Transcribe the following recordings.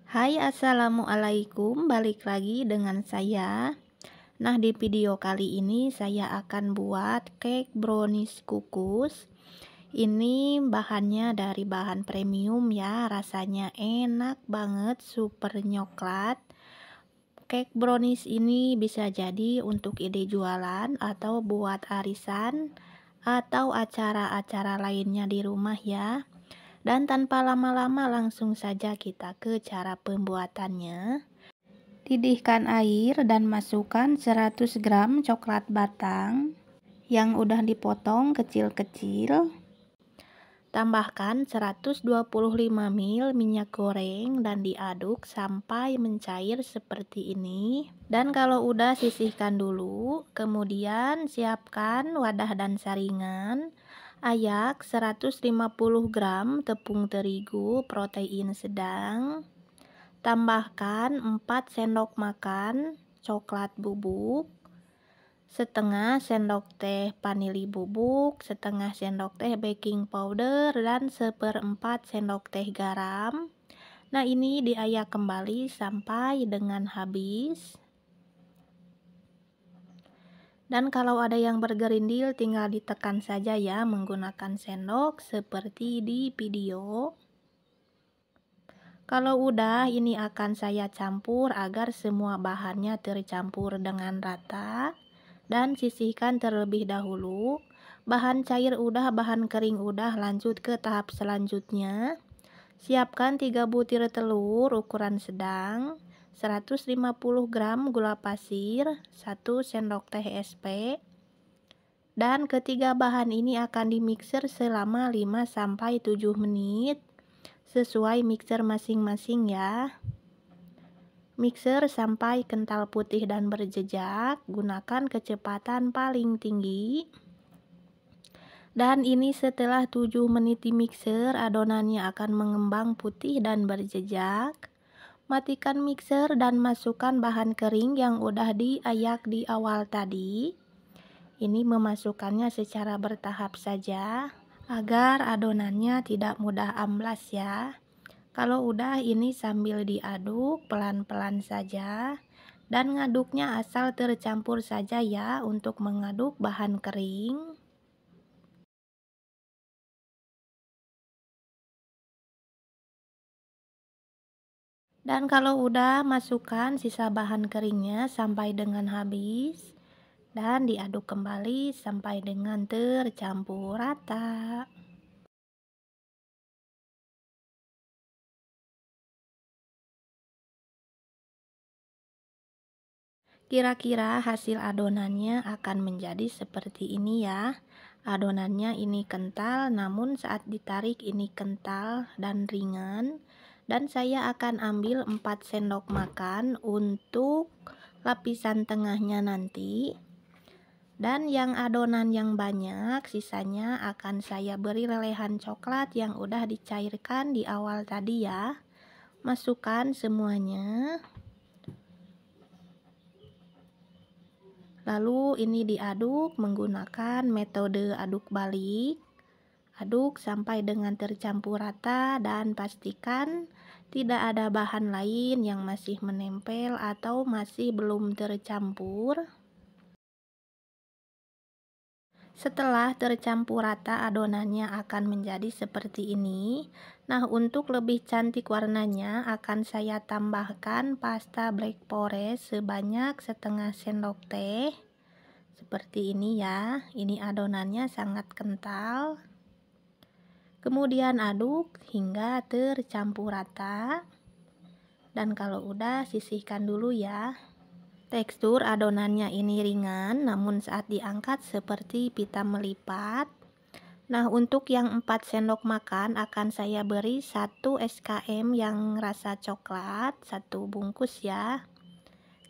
Hai, assalamualaikum. Balik lagi dengan saya. Nah, di video kali ini saya akan buat cake brownies kukus. Ini bahannya dari bahan premium ya, rasanya enak banget, super nyoklat. Cake brownies ini bisa jadi untuk ide jualan atau buat arisan atau acara-acara lainnya di rumah ya. Dan tanpa lama-lama langsung saja kita ke cara pembuatannya. Didihkan air dan masukkan 100 gram coklat batang yang udah dipotong kecil-kecil. Tambahkan 125 ml minyak goreng dan diaduk sampai mencair seperti ini. Dan kalau udah sisihkan dulu, kemudian siapkan wadah dan saringan. Ayak 150 gram tepung terigu protein sedang. Tambahkan 4 sendok makan coklat bubuk, setengah sendok teh vanili bubuk, setengah sendok teh baking powder, dan seperempat sendok teh garam. Nah, ini diayak kembali sampai dengan habis. Dan kalau ada yang bergerindil tinggal ditekan saja ya menggunakan sendok seperti di video. Kalau udah, ini akan saya campur agar semua bahannya tercampur dengan rata. Dan sisihkan terlebih dahulu. Bahan cair udah, bahan kering udah, lanjut ke tahap selanjutnya. Siapkan 3 butir telur ukuran sedang, 150 gram gula pasir, 1 sendok teh SP. Dan ketiga bahan ini akan dimixer selama 5-7 menit. Sesuai mixer masing-masing ya. Mixer sampai kental putih dan berjejak, gunakan kecepatan paling tinggi. Dan ini setelah 7 menit di mixer, adonannya akan mengembang putih dan berjejak. Matikan mixer dan masukkan bahan kering yang udah diayak di awal tadi. Ini memasukkannya secara bertahap saja agar adonannya tidak mudah amblas ya. Kalau udah, ini sambil diaduk pelan-pelan saja. Dan ngaduknya asal tercampur saja ya untuk mengaduk bahan kering. Dan kalau udah, masukkan sisa bahan keringnya sampai dengan habis. Dan diaduk kembali sampai dengan tercampur rata. Kira-kira hasil adonannya akan menjadi seperti ini ya. Adonannya ini kental, namun saat ditarik ini kental dan ringan. Dan saya akan ambil 4 sendok makan untuk lapisan tengahnya nanti. Dan yang adonan yang banyak, sisanya akan saya beri lelehan coklat yang udah dicairkan di awal tadi ya. Masukkan semuanya. Lalu ini diaduk menggunakan metode aduk balik. Aduk sampai dengan tercampur rata dan pastikan tidak ada bahan lain yang masih menempel atau masih belum tercampur. Setelah tercampur rata, adonannya akan menjadi seperti ini. Nah, untuk lebih cantik warnanya akan saya tambahkan pasta black forest sebanyak setengah sendok teh. Seperti ini ya. Ini adonannya sangat kental. Kemudian aduk hingga tercampur rata. Dan kalau udah, sisihkan dulu ya. Tekstur adonannya ini ringan, namun saat diangkat seperti pita melipat. Nah, untuk yang 4 sendok makan akan saya beri 1 SKM yang rasa coklat, 1 bungkus ya.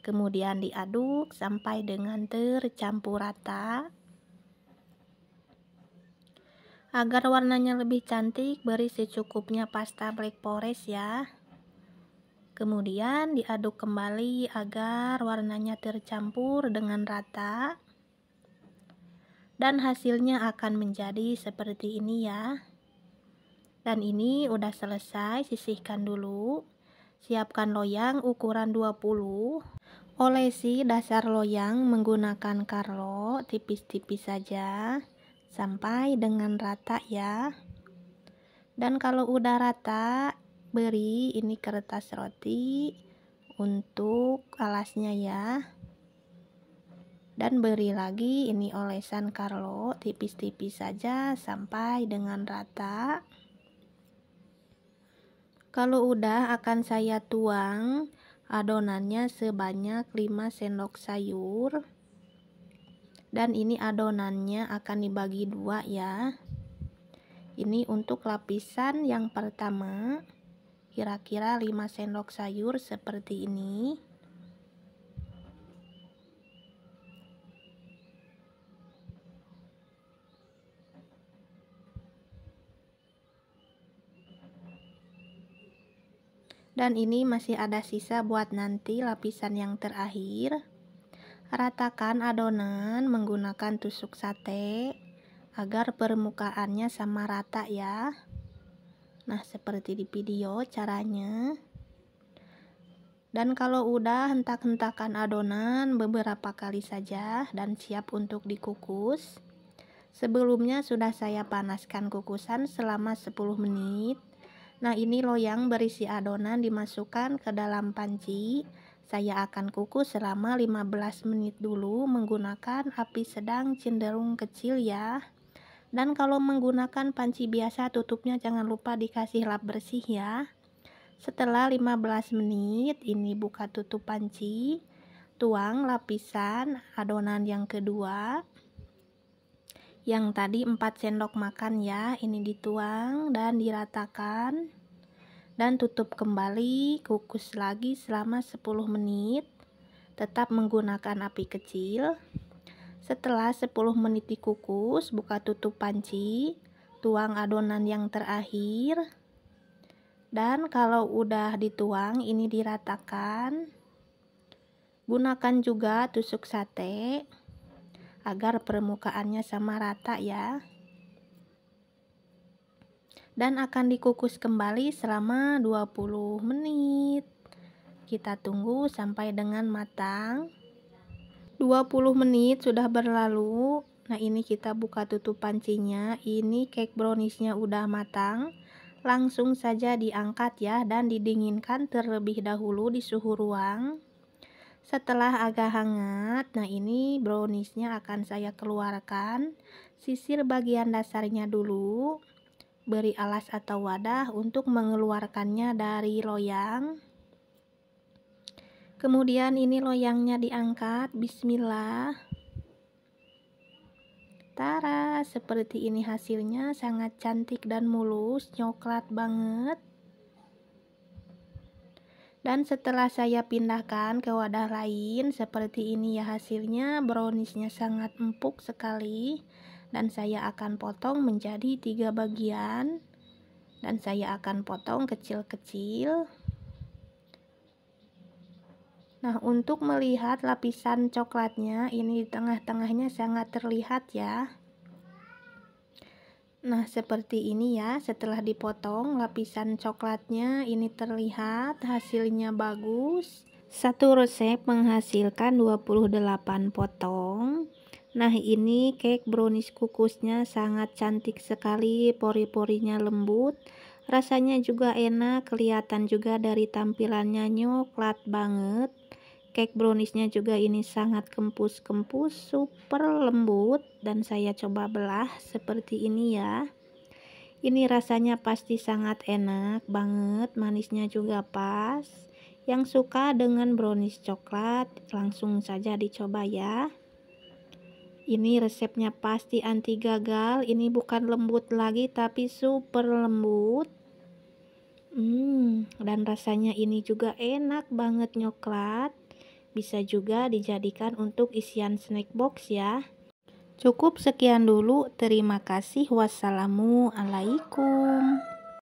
Kemudian diaduk sampai dengan tercampur rata. Agar warnanya lebih cantik, beri secukupnya pasta black forest ya. Kemudian diaduk kembali agar warnanya tercampur dengan rata. Dan hasilnya akan menjadi seperti ini ya. Dan ini udah selesai, sisihkan dulu. Siapkan loyang ukuran 20. Olesi dasar loyang menggunakan karlo tipis-tipis saja sampai dengan rata ya. Dan kalau udah rata, beri ini kertas roti untuk alasnya ya. Dan beri lagi ini olesan karlo tipis-tipis saja sampai dengan rata. Kalau udah akan saya tuang adonannya sebanyak 5 sendok sayur. Dan ini adonannya akan dibagi dua ya. Ini untuk lapisan yang pertama, kira-kira 5 sendok sayur seperti ini. Dan ini masih ada sisa buat nanti lapisan yang terakhir. Ratakan adonan menggunakan tusuk sate agar permukaannya sama rata ya. Nah, seperti di video caranya. Dan kalau udah, hentak-hentakan adonan beberapa kali saja dan siap untuk dikukus. Sebelumnya sudah saya panaskan kukusan selama 10 menit. Nah, ini loyang berisi adonan dimasukkan ke dalam panci. Saya akan kukus selama 15 menit dulu menggunakan api sedang cenderung kecil ya. Dan kalau menggunakan panci biasa, tutupnya jangan lupa dikasih lap bersih ya. Setelah 15 menit, ini buka tutup panci. Tuang lapisan adonan yang kedua. Yang tadi 4 sendok makan ya, ini dituang dan diratakan. Dan tutup kembali, kukus lagi selama 10 menit. Tetap menggunakan api kecil. Setelah 10 menit dikukus, buka tutup panci. Tuang adonan yang terakhir. Dan kalau udah dituang, ini diratakan. Gunakan juga tusuk sate agar permukaannya sama rata ya. Dan akan dikukus kembali selama 20 menit. Kita tunggu sampai dengan matang. 20 menit sudah berlalu. Nah, ini kita buka tutup pancinya. Ini cake browniesnya udah matang. Langsung saja diangkat ya dan didinginkan terlebih dahulu di suhu ruang. Setelah agak hangat, nah ini browniesnya akan saya keluarkan. Sisir bagian dasarnya dulu. Beri alas atau wadah untuk mengeluarkannya dari loyang. Kemudian ini loyangnya diangkat. Bismillah. Tara, seperti ini hasilnya, sangat cantik dan mulus, coklat banget. Dan setelah saya pindahkan ke wadah lain, seperti ini ya hasilnya. Browniesnya sangat empuk sekali. Dan saya akan potong menjadi 3 bagian. Dan saya akan potong kecil-kecil. Nah, untuk melihat lapisan coklatnya, ini di tengah-tengahnya sangat terlihat ya. Nah, seperti ini ya, setelah dipotong lapisan coklatnya ini terlihat, hasilnya bagus. Satu resep menghasilkan 28 potong. Nah, ini cake brownies kukusnya sangat cantik sekali, pori-porinya lembut. Rasanya juga enak, kelihatan juga dari tampilannya coklat banget. Cake browniesnya juga ini sangat kempus-kempus, super lembut. Dan saya coba belah seperti ini ya. Ini rasanya pasti sangat enak banget, manisnya juga pas. Yang suka dengan brownies coklat, langsung saja dicoba ya. Ini resepnya pasti anti gagal. Ini bukan lembut lagi, tapi super lembut. Dan rasanya ini juga enak banget coklat. Bisa juga dijadikan untuk isian snack box ya. Cukup sekian dulu. Terima kasih. Wassalamualaikum.